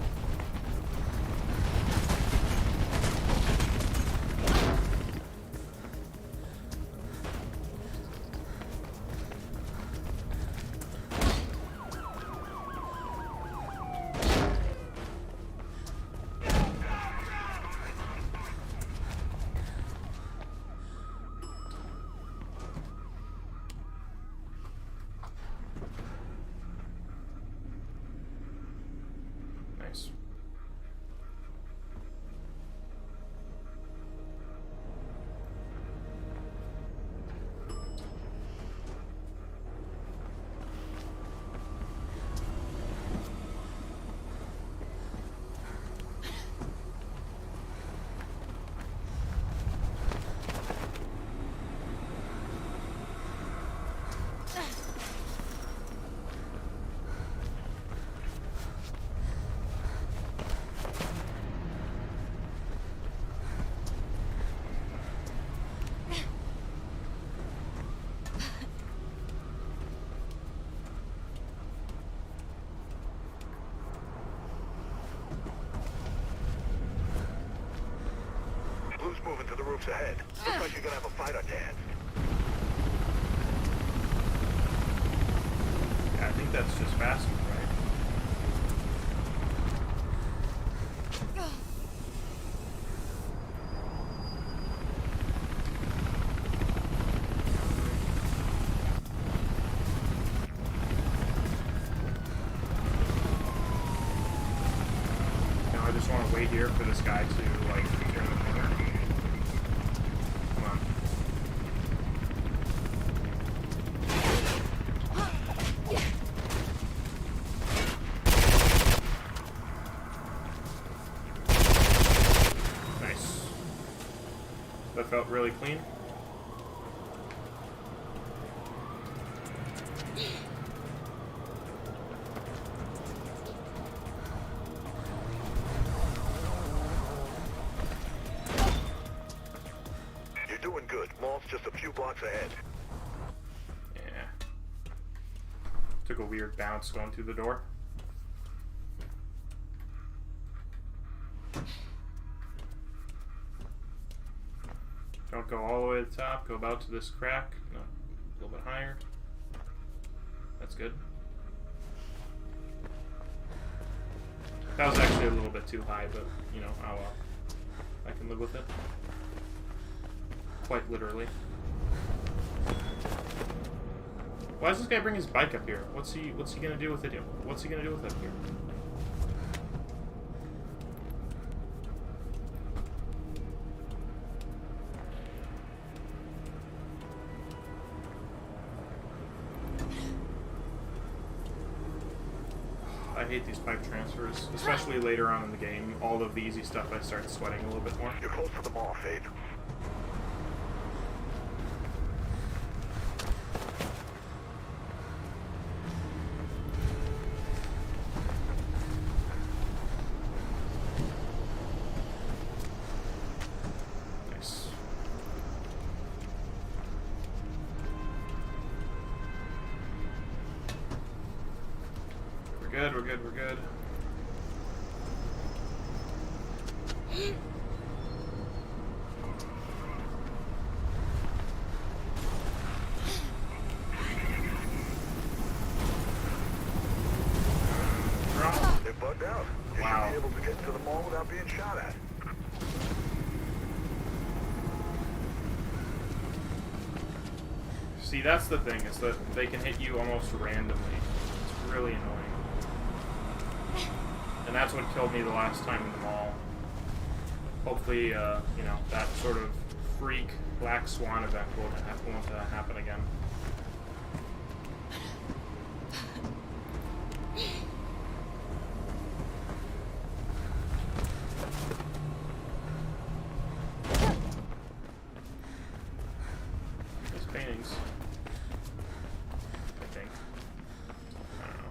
Who's moving to the roofs ahead? Looks like you're gonna have a fight on your hands. Yeah, I think that's just faster, right? Now I just want to wait here for this guy to, like, turn the corner. Come on. Nice. That felt really clean. You're doing good. Mall's just a few blocks ahead. Yeah. Took a weird bounce going through the door. Don't go all the way to the top. Go about to this crack. No, a little bit higher. That's good. That was actually a little bit too high, but, you know, oh well. I can live with it. Quite literally. Why does this guy bring his bike up here? What's he gonna do with it? What's he gonna do with it here? I hate these pipe transfers, especially later on in the game. All of the easy stuff I start sweating a little bit more. You're close to the mall, Faith. Nice. We're good, we're good, we're good. They're bugged out. You Wow. should be able to get to the mall without being shot at. See, that's the thing, is that they can hit you almost randomly. It's really annoying. And that's what killed me the last time in the mall. Hopefully, you know, that sort of freak Black Swan event won't happen again. Those paintings. I think. I don't know.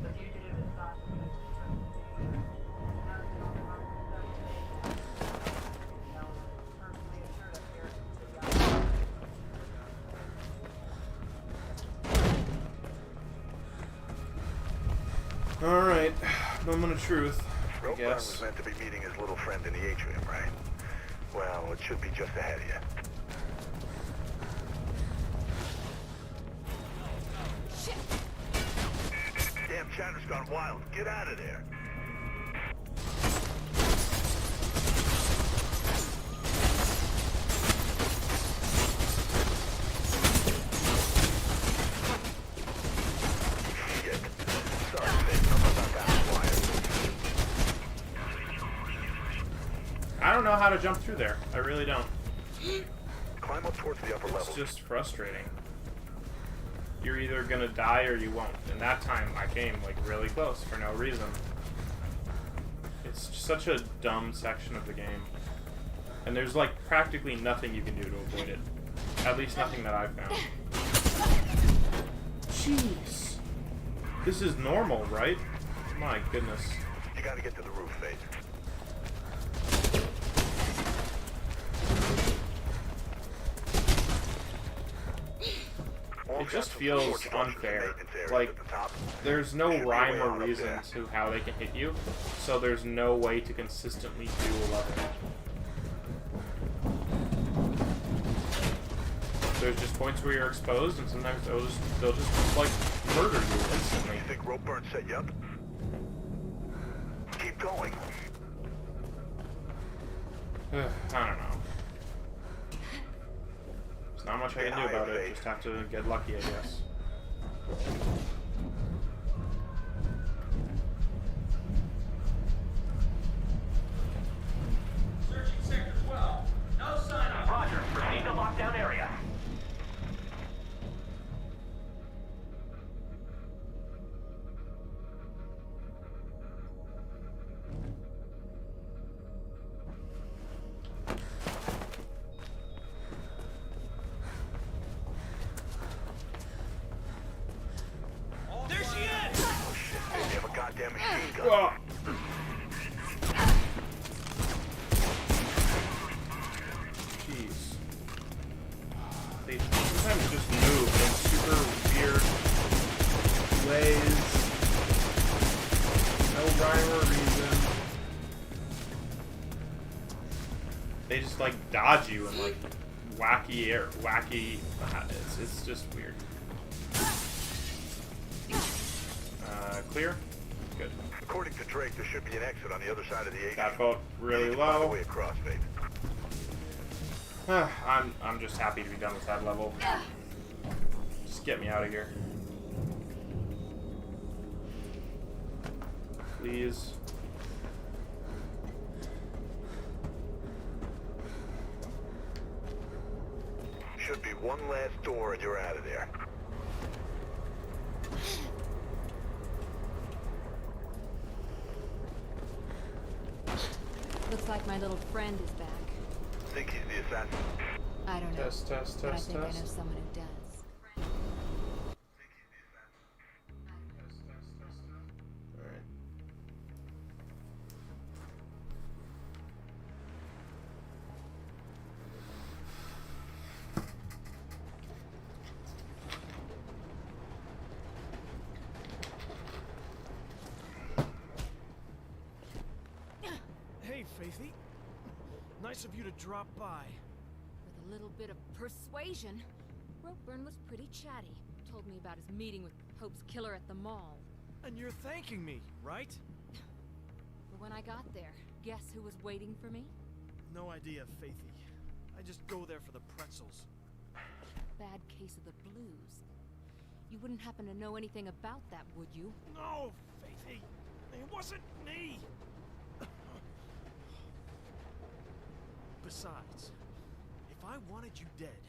The fugitive is thought to be personally assured us here Alright, moment of truth, I Roadburn guess. was meant to be meeting his little friend in the atrium, right? Well, it should be just ahead of you. Damn chatter's gone wild. Get out of there. Shit. Sorry, Faith. I'm about that wire. I don't know how to jump through there. I really don't. Climb Climb up towards the upper It's levels. just frustrating. You're either gonna die or you won't. And that time I came like really close for no reason. It's such a dumb section of the game. And there's like practically nothing you can do to avoid it. At least nothing that I've found. Jeez. This is normal, right? My goodness. You gotta get to the roof, Faith. It just feels unfair. Like, there's no rhyme or reason to how they can hit you, so there's no way to consistently do a level. There's just points where you're exposed, and sometimes they'll just like murder you instantly. You think Ropeburn set you up? Keep going. I don't know. There's not much I can do about it. Just have to get lucky, I guess. Searching Sector 12. No sign of Roger. Proceed to lockdown area. There she is! Oh shit, they have a goddamn machine gun. Oh. Jeez. They sometimes just move in super weird ways. No rhyme or reason. They just like dodge you in like wacky. It's just weird. Clear? Good. According to Drake, there should be an exit on the other side of the atrium. That felt really Find a low. way across, Faith. I'm just happy to be done with that level. Just get me out of here. Please. Should be one last door and you're out of there. Looks like my little friend is back. Think he's the assassin? I don't know. Test, but I think I know test. someone who does. Alright. Hey, Faithy. Nice of you to drop by. With a little bit of persuasion, Ropeburn was pretty chatty. Told me about his meeting with Pope's killer at the mall. And you're thanking me, right? But when I got there, guess who was waiting for me? No idea, Faithy. I just go there for the pretzels. Bad case of the blues. You wouldn't happen to know anything about that, would you? No, Faithy. It wasn't me. Besides, if I wanted you dead,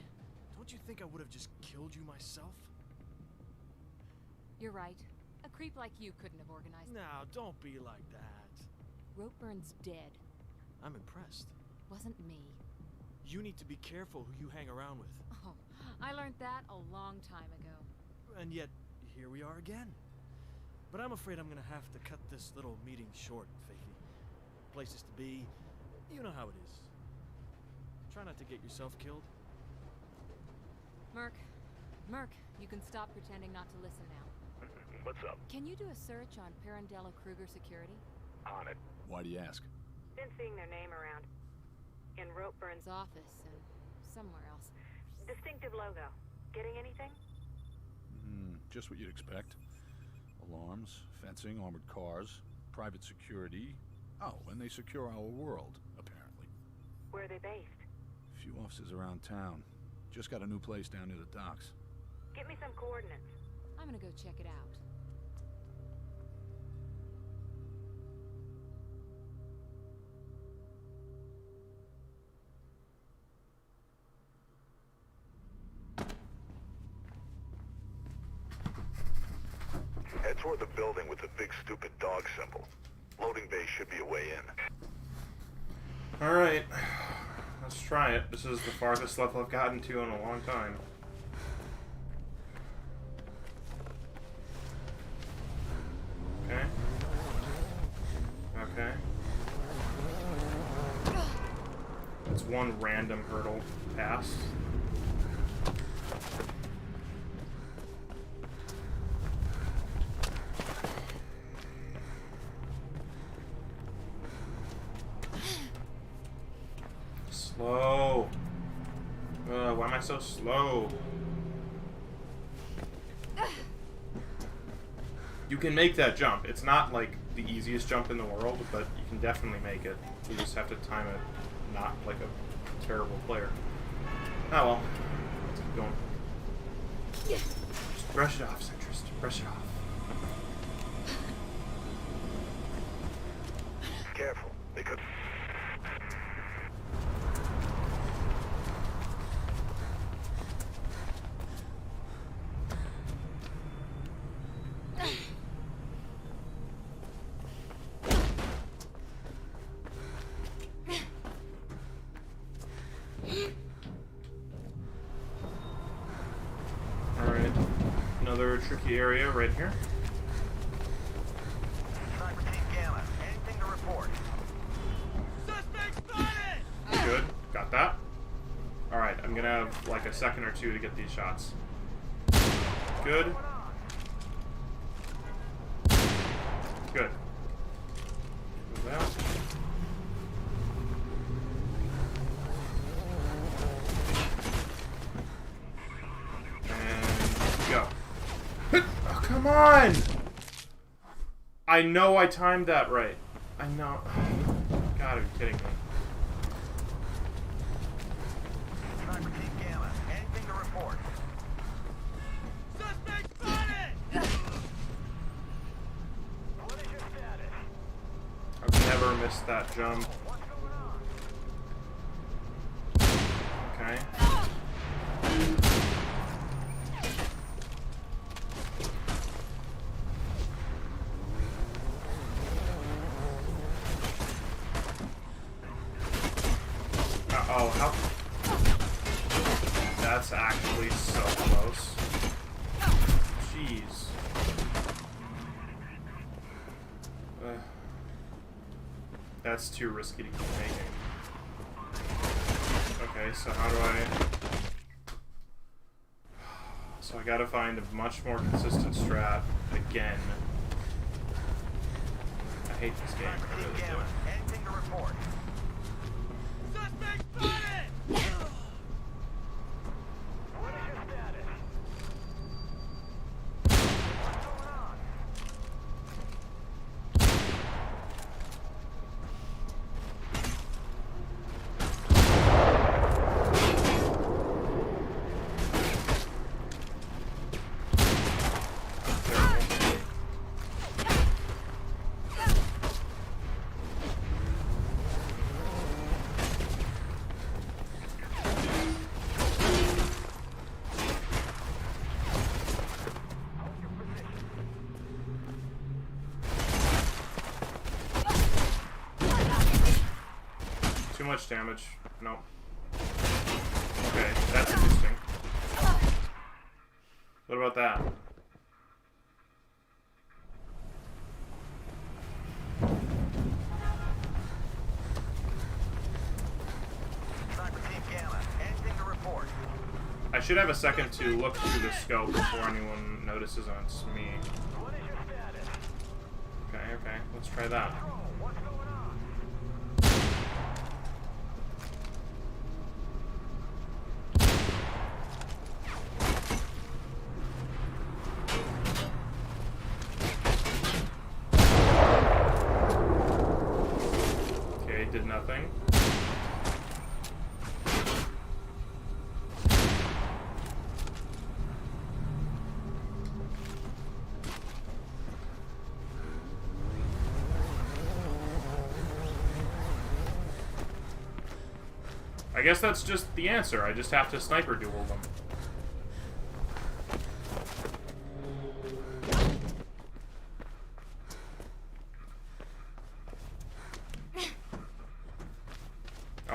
don't you think I would have just killed you myself? You're right. A creep like you couldn't have organized. Now, don't be like that. Ropeburn's dead. I'm impressed. Wasn't me. You need to be careful who you hang around with. Oh, I learned that a long time ago. And yet, here we are again. But I'm afraid I'm gonna have to cut this little meeting short, Faithy. Places to be, you know how it is. Try not to get yourself killed. Merc, you can stop pretending not to listen now. What's up? Can you do a search on Parandella Kruger Security? On it. Why do you ask? Been seeing their name around. In Ropeburn's Office and somewhere else. distinctive logo. Getting anything? Just what you'd expect. Alarms, fencing, armored cars, private security. Oh, and they secure our world, apparently. Where are they based? Few offices around town. Just got a new place down near the docks. Get me some coordinates. I'm gonna go check it out. toward the building with the big stupid dog symbol. Loading bay should be a way in. Alright. Let's try it. This is the farthest level I've gotten to in a long time. Okay. Okay. That's one random hurdle pass. Slow. Why am I so slow? You can make that jump. It's not like the easiest jump in the world, but you can definitely make it. You just have to time it not like a terrible player. Oh well. Let's keep going. Just brush it off, Centrist. Brush it off. Careful. They could... Alright. Another tricky area right here. Sniper Team Gamma, anything to report? Suspect spotted! Good. Got that. Alright, I'm gonna have like a second or two to get these shots. Good. Good. Move out. And go. Oh, come on! I know I timed that right. I know. Gotta be kidding me. Sniper Team Gamma, anything to report? Suspect spotted! What is your status? I've never missed that jump. Okay. Uh-oh, how... That's actually so close. Jeez. That's too risky to keep making. Okay, so how do I... So I gotta find a much more consistent strat again. I hate this game. I really do. Anything to report? Suspect spotted! What is your status? What's going on? Too much damage. Nope. Okay, that's interesting. What about that? Sniper Team Gamma, anything to report? I should have a second to look through the scope before anyone notices it's me. What is your status? Okay, okay. Let's try that. What's going on? Okay, did nothing. I guess that's just the answer. I just have to sniper duel them.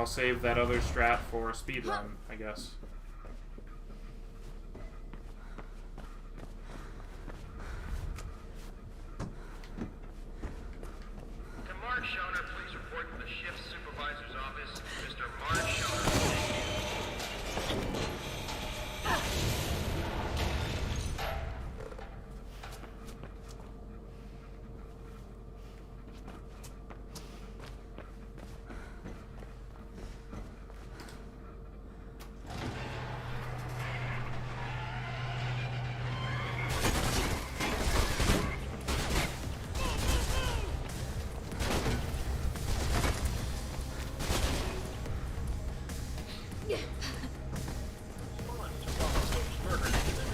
I'll save that other strat for a speed run, I guess. To Mark Schoner, please report to the shift supervisor's office. Mr. Mark Schoner.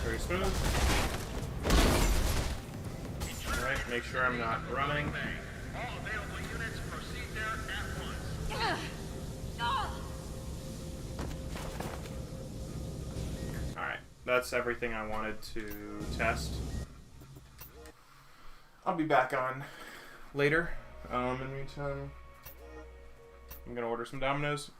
Very smooth. Alright, make sure I'm not running. All available units proceed there at once. Alright, that's everything I wanted to test. I'll be back on later. In the meantime, I'm gonna order some Domino's.